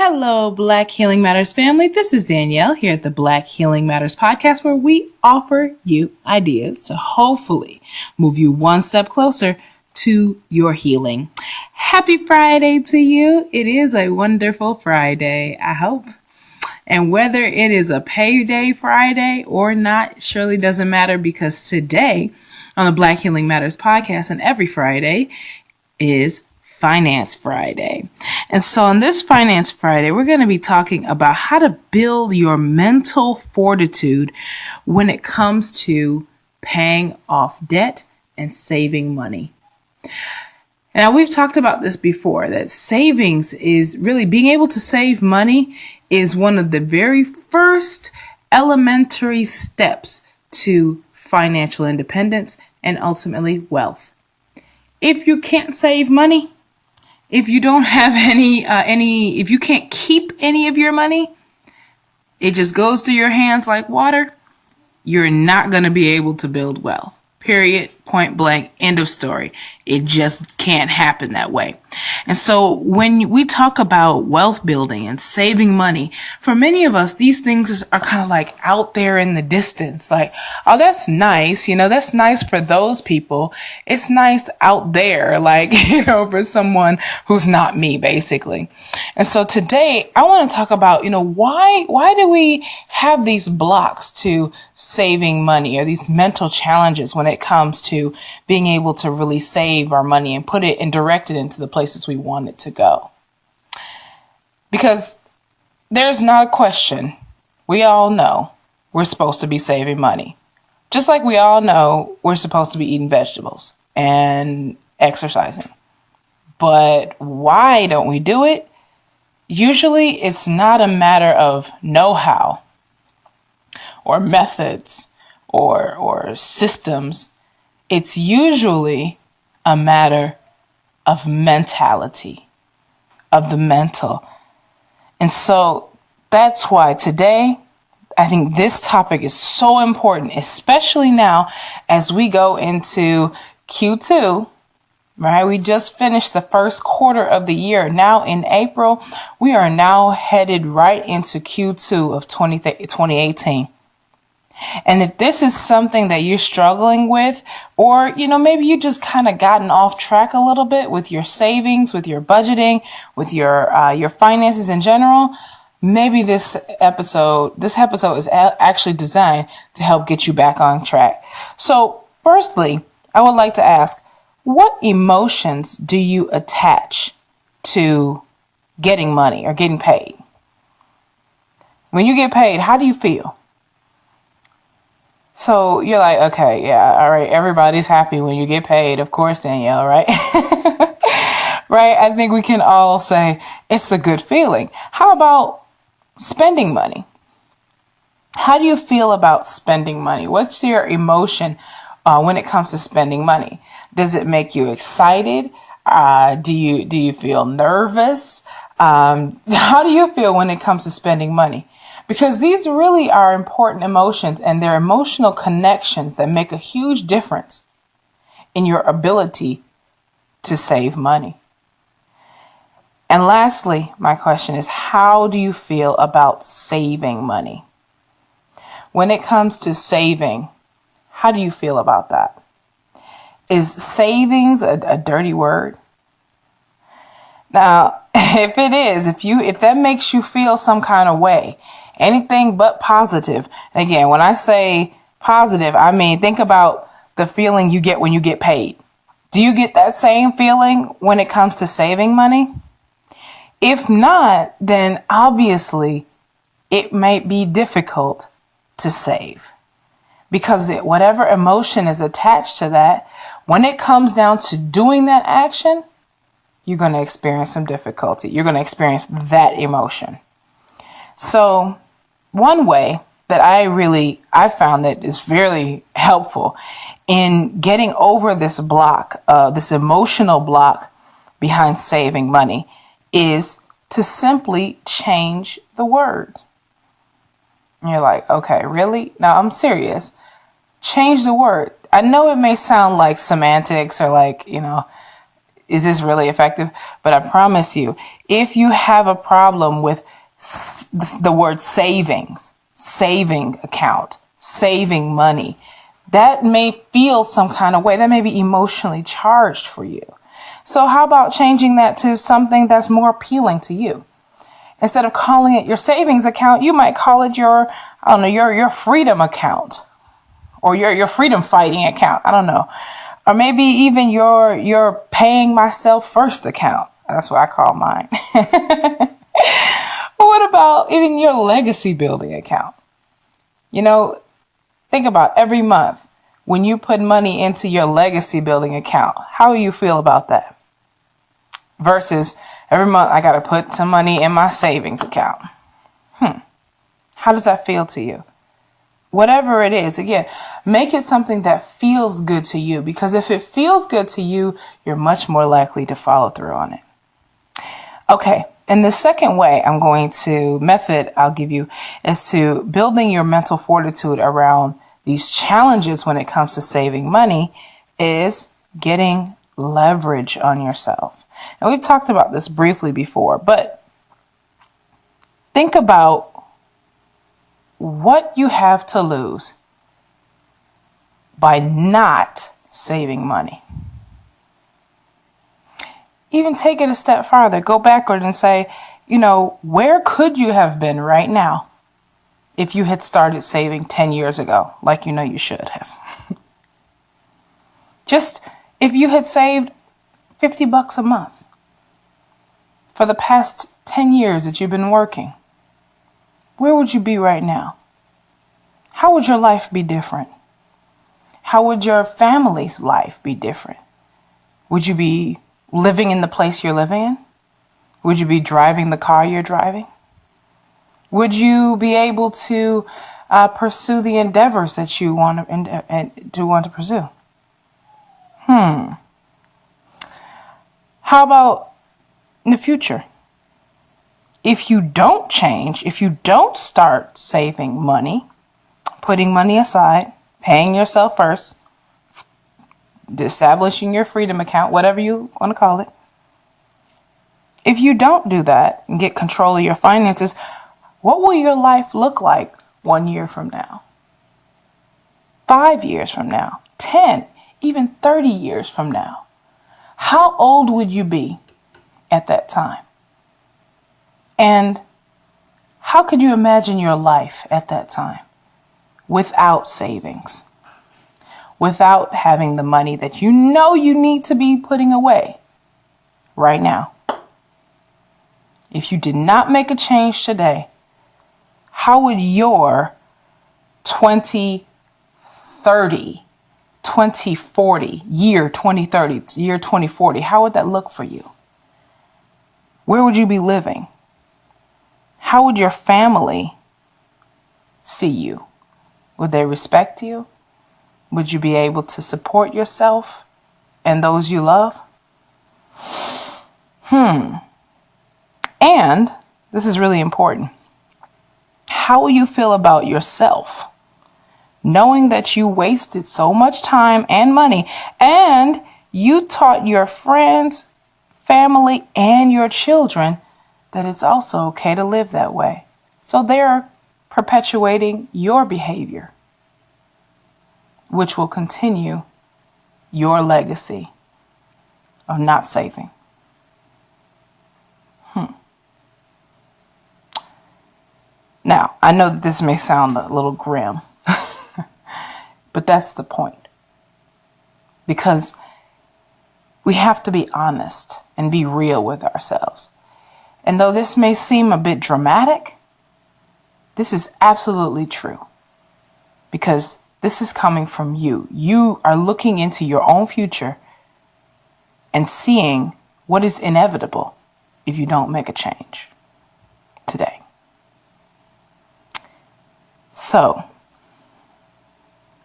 Hello, Black Healing Matters family. This is Danielle here at the Black Healing Matters podcast, where we offer you ideas to hopefully move you one step closer to your healing. Happy Friday to you. It is a wonderful Friday, I hope. And whether it is a payday Friday or not, surely doesn't matter, because today on the Black Healing Matters podcast and every Friday is Finance Friday. And so on this Finance Friday, we're going to be talking about how to build your mental fortitude when it comes to paying off debt and saving money. Now, we've talked about this before, that savings is really being able to save money is one of the very first elementary steps to financial independence and ultimately wealth. If you can't save money, if you don't have if you can't keep any of your money, it just goes through your hands like water, you're not going to be able to build wealth. Period. Point blank. End of story. It just can't happen that way. And so when we talk about wealth building and saving money, for many of us, these things are kind of like out there in the distance. Like, oh, that's nice. That's nice for those people. It's nice out there, like, for someone who's not me, basically. And so today I want to talk about, why do we have these blocks to saving money, or these mental challenges when it comes to being able to really save our money and put it and direct it into the places we want it to go? Because there's not a question. We all know we're supposed to be saving money. Just like we all know we're supposed to be eating vegetables and exercising. But why don't we do it? Usually it's not a matter of know-how or methods or systems. It's usually a matter of mentality, of the mental. And so that's why today, I think this topic is so important, especially now as we go into Q2, right? We just finished the first quarter of the year. Now in April, we are now headed right into Q2 of 2018. And if this is something that you're struggling with, or, maybe you just kind of gotten off track a little bit with your savings, with your budgeting, with your finances in general, maybe this episode is actually designed to help get you back on track. So firstly, I would like to ask, what emotions do you attach to getting money or getting paid? When you get paid, how do you feel? So you're like, okay, yeah, all right, everybody's happy when you get paid. Of course, Danielle, right? Right? I think we can all say it's a good feeling. How about spending money? How do you feel about spending money? What's your emotion when it comes to spending money? Does it make you excited? Do you feel nervous? How do you feel when it comes to spending money? Because these really are important emotions, and they're emotional connections that make a huge difference in your ability to save money. And lastly, my question is, how do you feel about saving money? When it comes to saving, how do you feel about that? Is savings a dirty word? Now, if it is, if that makes you feel some kind of way, anything but positive. And again, when I say positive, I mean, think about the feeling you get when you get paid. Do you get that same feeling when it comes to saving money? If not, then obviously it might be difficult to save, because whatever emotion is attached to that, when it comes down to doing that action, you're going to experience some difficulty. You're going to experience that emotion. So one way that I found that is very helpful in getting over this block, this emotional block behind saving money, is to simply change the words. And you're like, okay, really? No, I'm serious. Change the word. I know it may sound like semantics or like, is this really effective? But I promise you, if you have a problem with the word savings, saving account, saving money, that may feel some kind of way. That may be emotionally charged for you. So how about changing that to something that's more appealing to you? Instead of calling it your savings account, you might call it your freedom account, or your freedom fighting account. I don't know. Or maybe even your paying myself first account. That's what I call mine. But what about even your legacy building account? Think about every month when you put money into your legacy building account. How do you feel about that? Versus every month I got to put some money in my savings account. How does that feel to you? Whatever it is, again, make it something that feels good to you, because if it feels good to you, you're much more likely to follow through on it. Okay, and the second method I'll give you is to building your mental fortitude around these challenges when it comes to saving money is getting leverage on yourself. And we've talked about this briefly before, but think about what you have to lose by not saving money. Even take it a step farther. Go backward and say, where could you have been right now if you had started saving 10 years ago, like you should have? Just if you had saved $50 a month for the past 10 years that you've been working, where would you be right now? How would your life be different? How would your family's life be different? Would you be living in the place you're living in? Would you be driving the car you're driving? Would you be able to pursue the endeavors that you want to pursue? How about in the future? If you don't change, if you don't start saving money, putting money aside, paying yourself first, establishing your freedom account, whatever you want to call it. If you don't do that and get control of your finances, what will your life look like 1 year from now? 5 years from now? 10, even 30 years from now? How old would you be at that time? And how could you imagine your life at that time without savings? Without having the money that you need to be putting away right now? If you did not make a change today, how would your 2040, year 2040, how would that look for you? Where would you be living? How would your family see you? Would they respect you? Would you be able to support yourself and those you love? And this is really important. How will you feel about yourself, knowing that you wasted so much time and money, and you taught your friends, family, and your children that it's also okay to live that way? So they're perpetuating your behavior, which will continue your legacy of not saving. Now, I know that this may sound a little grim, but that's the point. Because we have to be honest and be real with ourselves. And though this may seem a bit dramatic, this is absolutely true. Because this is coming from you. You are looking into your own future and seeing what is inevitable if you don't make a change today. So,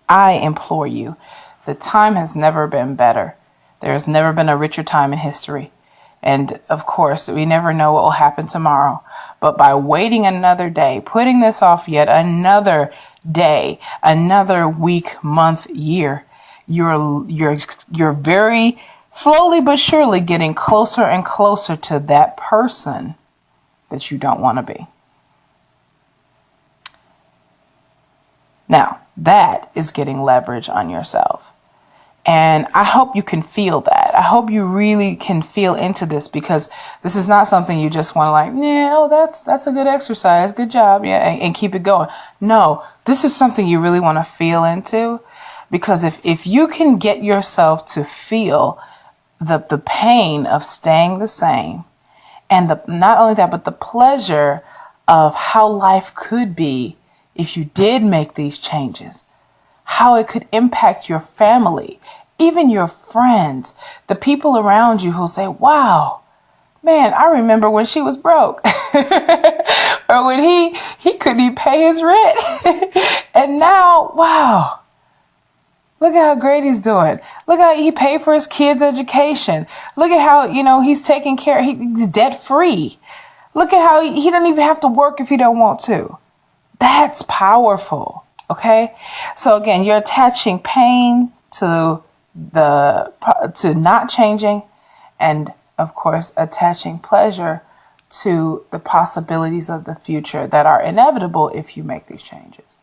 I implore you, the time has never been better. There has never been a richer time in history. And of course, we never know what will happen tomorrow. But by waiting another day, putting this off yet another day, another week, month, year, your very slowly but surely getting closer and closer to that person that you don't want to be. Now, that is getting leverage on yourself. And I hope you can feel that. I hope you really can feel into this, because this is not something you just want to like, yeah, oh, that's a good exercise. Good job. Yeah. And keep it going. No, this is something you really want to feel into, because if you can get yourself to feel the pain of staying the same, and not only that, but the pleasure of how life could be if you did make these changes, how it could impact your family, even your friends, the people around you who'll say, wow, man, I remember when she was broke or when he couldn't even pay his rent. And now, wow, look at how great he's doing. Look how he paid for his kids' education. Look at how, he's taking care, he's debt free. Look at how he doesn't even have to work if he don't want to. That's powerful. Okay. So again, you're attaching pain to not changing, and of course, attaching pleasure to the possibilities of the future that are inevitable if you make these changes.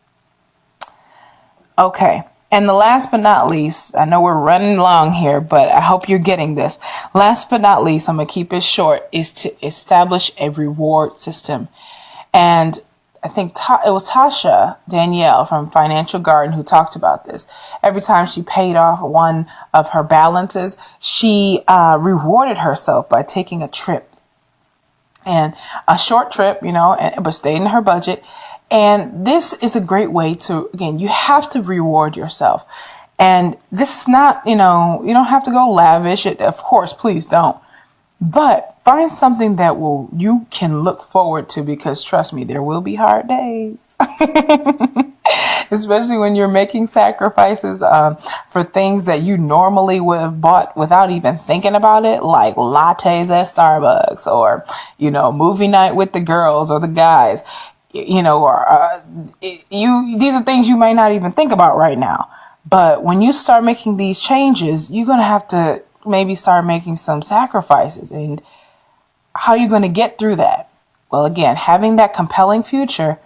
Okay. And the last but not least, I know we're running long here, but I hope you're getting this. Last but not least, I'm going to keep it short, is to establish a reward system. And I think it was Tasha Danielle from Financial Garden who talked about this. Every time she paid off one of her balances, she rewarded herself by taking a trip. And a short trip, but stayed in her budget. And this is a great way to, again, you have to reward yourself. And this is not, you don't have to go lavish. Of course, please don't. But find something that you can look forward to, because trust me, there will be hard days. Especially when you're making sacrifices for things that you normally would have bought without even thinking about it, like lattes at Starbucks, or, movie night with the girls or the guys, these are things you might not even think about right now. But when you start making these changes, you're going to have to maybe start making some sacrifices. And how are you going to get through that? Well, again, having that compelling future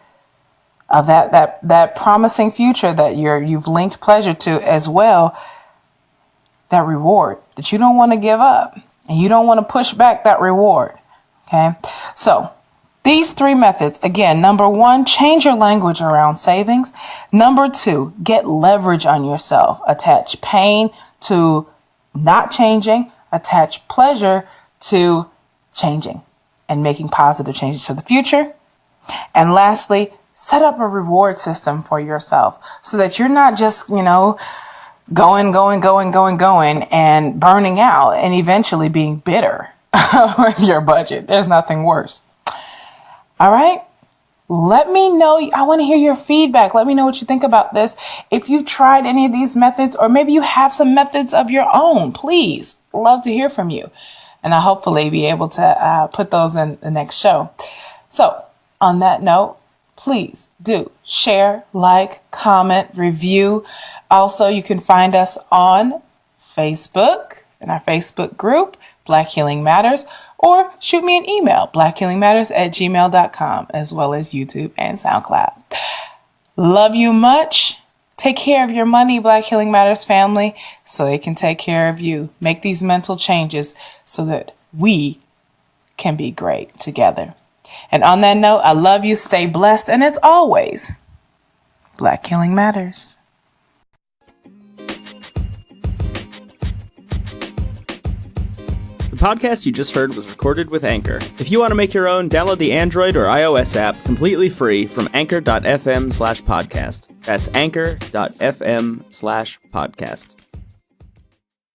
of that promising future that you've linked pleasure to, as well, that reward that you don't want to give up, and you don't want to push back that reward. Okay. So these 3 methods, again, number 1, change your language around savings. Number 2, get leverage on yourself. Attach pain to not changing, attach pleasure to changing and making positive changes to the future. And lastly, set up a reward system for yourself so that you're not just, going and burning out and eventually being bitter with your budget. There's nothing worse. All right. Let me know. I want to hear your feedback. Let me know what you think about this. If you've tried any of these methods, or maybe you have some methods of your own, please, love to hear from you. And I'll hopefully be able to put those in the next show. So on that note, please do share, like, comment, review. Also, you can find us on Facebook in our Facebook group, Black Healing Matters, or shoot me an email, blackhealingmatters@gmail.com, as well as YouTube and SoundCloud. Love you much. Take care of your money, Black Healing Matters family, so they can take care of you. Make these mental changes so that we can be great together. And on that note, I love you. Stay blessed. And as always, Black Healing Matters. The podcast you just heard was recorded with Anchor. If you want to make your own, download the Android or iOS app completely free from anchor.fm/podcast. That's anchor.fm/podcast.